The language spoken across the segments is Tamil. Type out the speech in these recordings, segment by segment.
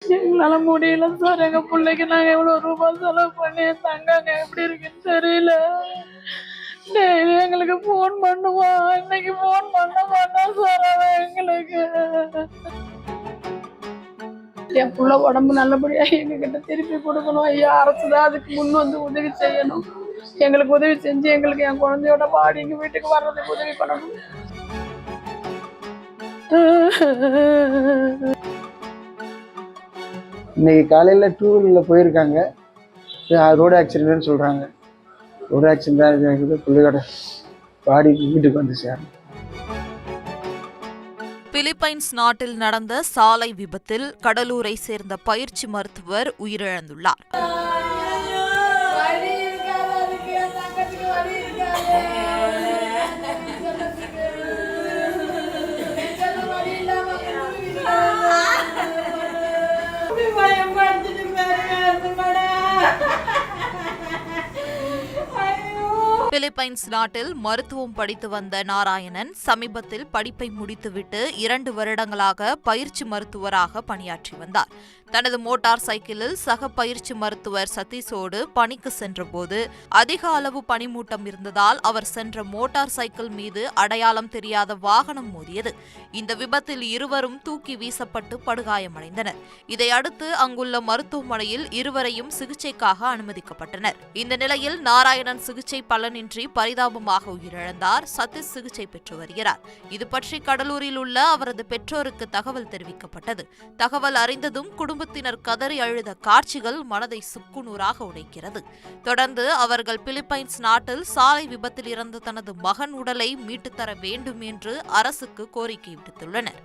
எங்களால முடியல சார். எங்க பிள்ளைக்கு நாங்க எவ்வளவு ரூபாய் செலவு பண்ணி தங்காங்க எப்படி இருக்குன்னு தெரியல. டெய்லி எங்களுக்கு போன் பண்ணுவான். இன்னைக்கு போன் பண்ண மாட்டான் சார் அவன் எங்களுக்கு. என் புள்ள உடம்பு நல்லபடியா எங்க கிட்ட திருப்பி கொடுக்கணும் ஐயா. அரசுதான் அதுக்கு முன் வந்து உதவி செய்யணும். எங்களுக்கு உதவி செஞ்சு எங்களுக்கு என் குழந்தையோட பாடி எங்க வீட்டுக்கு வர்றதுக்கு உதவி பண்ணணும். இன்னைக்கு காலையில் 2 வீலரில் போயிருக்காங்க. ரோடு ஆக்சிடென்ட்னு சொல்கிறாங்க. ரோடு ஆக்சிடென்ட் இருக்குது. பிள்ளையோட பாடி வீட்டுக்கு வந்து சேரணும். பிலிப்பைன்ஸ் நாட்டில் நடந்த சாலை விபத்தில் கடலூரை சேர்ந்த பயிற்சி மருத்துவர் உயிரிழந்துள்ளார். பிலிப்பைன்ஸ் நாட்டில் மருத்துவம் படித்து வந்த நாராயணன் சமீபத்தில் படிப்பை முடித்துவிட்டு 2 வருடங்களாக பயிற்சி மருத்துவராக பணியாற்றி வந்தார். தனது மோட்டார் சைக்கிளில் சக பயிற்சி மருத்துவர் சதீஷோடு பணிக்கு சென்றபோது அதிக அளவு பனிமூட்டம் இருந்ததால் அவர் சென்ற மோட்டார் சைக்கிள் மீது அடையாளம் தெரியாத வாகனம் மோதியது. இந்த விபத்தில் இருவரும் தூக்கி வீசப்பட்டு படுகாயமடைந்தனர். இதையடுத்து அங்குள்ள மருத்துவமனையில் இருவரையும் சிகிச்சைக்காக அனுமதிக்கப்பட்டனர். இந்த நிலையில் நாராயணன் சிகிச்சை பலனின்றி பரிதாபமாக உயிரிழந்தார். சதீஷ் சிகிச்சை பெற்று வருகிறார். இது பற்றி கடலூரில் உள்ள அவரது பெற்றோருக்கு தகவல் தெரிவிக்கப்பட்டது. தகவல் அறிந்ததும் குடும்பத்தினர் கதறி அழுத காட்சிகள் மனதை சுக்குநூறாக உடைக்கிறது. தொடர்ந்து அவர்கள் பிலிப்பைன்ஸ் நாட்டில் சாலை விபத்தில் இறந்த தனது மகன் உடலை மீட்டு தர வேண்டும் என்று அரசுக்கு கோரிக்கை விடுத்துள்ளனர்.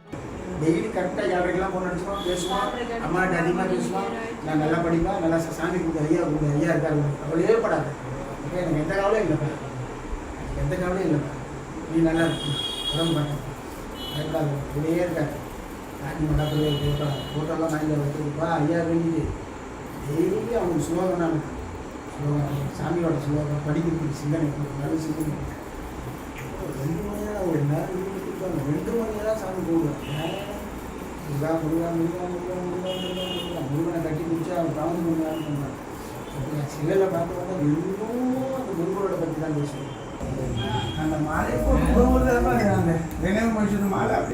டெய்லி கரெக்டாக யாருக்கெல்லாம் ஃபோன் அடிச்சுவோம், பேசுவோம், அம்மாட்ட அதிகமாக பேசுவோம். நான் நல்லா படிப்பேன், நல்லா சாமி ஐயா இருக்காரு, கவலையே படாது. இப்போ எனக்கு எந்த கவலையும் இல்லைப்பா, எந்த கவலையும் இல்லைப்பா. நீ நல்லா இருக்கு, உடம்பு மாட்டேன், பயப்படாது, இப்படியே இருக்காரு. நீ நல்லா ஃபோட்டோலாம் மைண்டில் வச்சுருப்பா. ஐயா வேண்டியது டெய்லி அவனுக்கு சுலோகம் தான் இருக்கு. சுலோகம் சாமியோட சுலோகம் படிக்கிறதுக்கு சிந்தனை நல்ல சிந்தனை. 2 மணி நேரம் ஒரு நேரம் 2 மணி நேரம் சாமி போடுவேன். இதுதான் முருகனை கட்டி பிடிச்சி அவன் தாழ்ந்து கொண்டான்னு சொன்னான். சிலையில் பார்த்து வந்தால் இன்னும் அந்த முருகனோட பற்றி தான் பேசுவேன். அந்த மாலையை போட்டு அந்த நினைவு மனுஷன் மாலை